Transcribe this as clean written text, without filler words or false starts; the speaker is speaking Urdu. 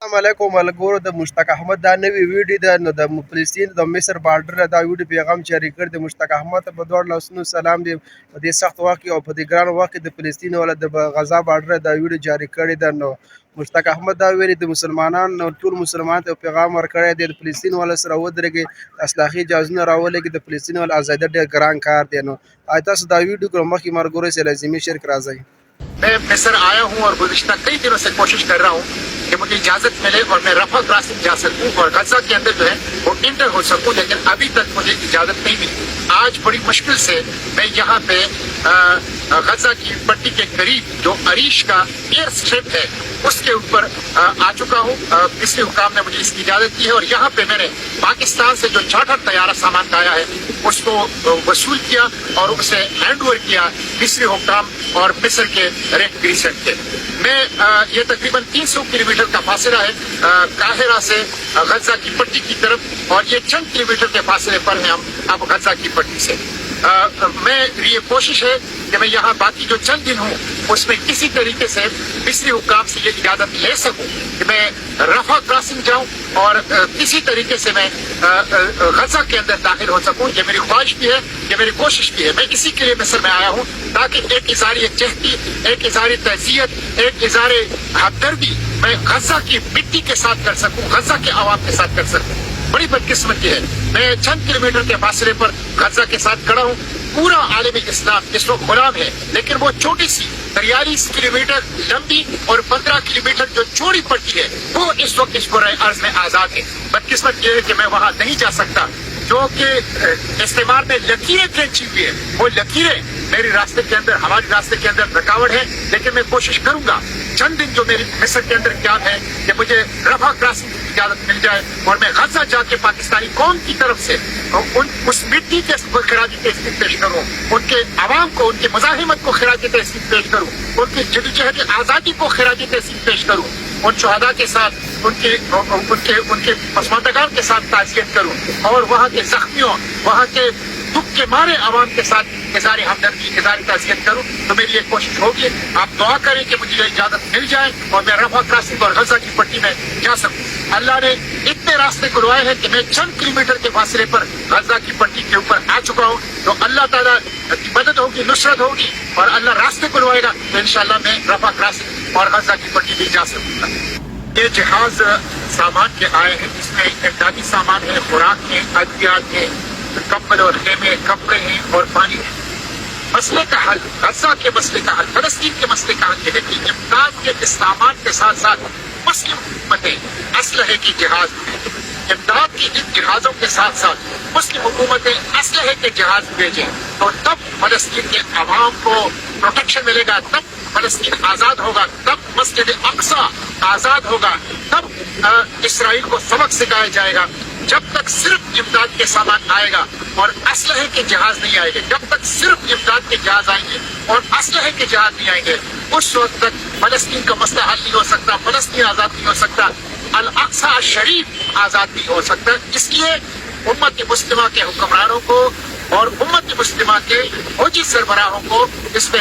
السلام علیکم ملګرو د مشتاق احمد دا نوی ویډیو ده نو د فلسطین د مصر بارډر دا ویډیو پیغام جاری کړ د مشتاق احمد په دوه لاسونو سلام دی په دې سخت وخت کې او په دې ګران وخت کې د فلسطین ولا د غزا بارډر دا ویډیو جاری کړی ده نو مشتاق احمد دا ویلي د مسلمانانو ټول مسلمان ته پیغام ورکړی دی د فلسطین ولا سره ودرېږي اصلاحي جازونه راولېږي د فلسطین ولا آزادي ډېر ګران کار دی نو تاسو دا ویډیو کوم مخکې مرګوري سره لازمي شیر راځي میں مصر آیا ہوں اور گزشتہ کئی دنوں سے کوشش کر رہا ہوں کہ مجھے اجازت ملے اور میں رفح کراسنگ جا سکوں اور غزہ کے اندر جو ہے وہ انٹر ہو سکوں، لیکن ابھی تک مجھے اجازت نہیں ملی۔ آج بڑی مشکل سے میں یہاں پہ غزہ کی پٹی کے قریب جو عریش کا ایئر اسٹرپ ہے اس کے اوپر آ چکا ہوں۔ مصری حکام نے مجھے اس کی اجازت دی ہے اور یہاں پہ میں نے پاکستان سے جو چارٹر طیارہ سامان کا آیا ہے اس کو وصول کیا اور اسے ہینڈ اوور کیا مصری حکام اور مصر کے ریڈ کریسنٹ کے۔ میں یہ تقریباً 300 کلومیٹر کا فاصلہ ہے قاہرہ سے غزہ کی پٹی کی طرف، اور یہ چند کلومیٹر کے فاصلے پر ہیں ہم اب غزہ کی پٹی سے۔ میں یہ کوشش ہے کہ میں یہاں باقی جو چند دن ہوں اس میں کسی طریقے سے مصری حکام سے یہ اجازت لے سکوں کہ میں رفح کراسنگ جاؤں اور کسی طریقے سے میں غزہ کے اندر داخل ہو سکوں۔ یہ میری خواہش بھی ہے، یہ میری کوشش بھی ہے۔ میں اسی کے لیے مصر میں آیا ہوں تاکہ ایک اظہار یکجہتی، ایک اظہار تعزیت، ایک اظہار ہمدردی میں غزہ کی مٹی کے ساتھ کر سکوں، غزہ کے عوام کے ساتھ کر سکوں۔ بڑی بدقسمتی ہے، میں چند کلومیٹر کے فاصلے پر غزہ کے ساتھ کھڑا ہوں۔ پورا عالم اسلام اس وقت غلام ہے، لیکن وہ چھوٹی سی 43 کلومیٹر لمبی اور 15 کلومیٹر جو چوڑی پٹی ہے وہ اس وقت اس کرۂ ارض میں آزاد ہے۔ بدقسمت یہ ہے کہ میں وہاں نہیں جا سکتا، جو کہ استعمار میں لکیریں کھینچی ہوئی ہے، وہ لکیریں میری راستے کے اندر، ہمارے راستے کے اندر رکاوٹ ہے، لیکن میں کوشش کروں گا چند دن جو میری مصر کے اندر قیام ہے کہ مجھے رفح کراسنگ کی اجازت مل جائے اور میں غزہ جا کے پاکستانی قوم کی طرف سے اس مٹی کے خراج تحسین پیش کروں، ان کے عوام کو، ان کی مزاحمت کو خراج تحسین پیش کروں، ان کی جدوجہد آزادی کو خراج تحسین پیش کروں، ان شہداء کے ساتھ ان کے پسماندگان کے ساتھ تعزیت کروں، اور وہاں کے زخمیوں، وہاں کے دکھ کے مارے عوام کے ساتھ اظہار ہمدردی، اظہار تعزیت کروں۔ تو میری یہ کوشش ہوگی، آپ دعا کریں کہ مجھے یہ اجازت مل جائے اور میں رفح کراسنگ اور غزہ کی پٹی میں جا سکوں۔ اللہ نے اتنے راستے کھلوائے ہیں کہ میں چند کلومیٹر کے فاصلے پر غزہ کی پٹی کے اوپر آ چکا ہوں۔ تو اللہ تعالیٰ کی مدد ہوگی، نصرت ہوگی اور اللہ راستے کھلوائے گا تو انشاءاللہ میں رفح کراسنگ اور غزہ کی پٹی بھی جا سکوں گا۔ یہ جہاز سامان کے آئے ہیں، جس میں امدادی سامان ہے، خوراک ہے، ادویات ہے، کمبل اور خیمے، کپڑے ہیں اور پانی ہے۔ مسئلے کا حل، غزہ کے مسئلے کا حل، فلسطین کے مسئلے کا حل یہ ہے کہ امداد کے اس سامان کے ساتھ ساتھ مسلم حکومتیں اسلحے کی جہاز بھیجیں، امداد کی ان جہازوں کے ساتھ ساتھ مسلم حکومتیں اسلحے کے جہاز بھیجیں، تو تب فلسطین کے عوام کو پروٹیکشن ملے گا، تب فلسطین آزاد ہوگا، تب مسجد اقصی آزاد ہوگا، تب اسرائیل کو سبق سکھایا جائے گا۔ جب تک صرف امداد کے سامان آئے گا اور اسلحے کے جہاز نہیں آئے گے، جب تک صرف امداد کے جہاز آئیں گے اور اسلحے کے جہاز نہیں آئیں گے، اس وقت تک فلسطین کا مسئلہ حل نہیں ہو سکتا، فلسطین آزاد نہیں ہو سکتا، الاقصی شریف آزاد نہیں ہو سکتا۔ اس لیے امت مسلمہ کے حکمرانوں کو اور امت مسلمہ کے فوجی سربراہوں کو اس پہ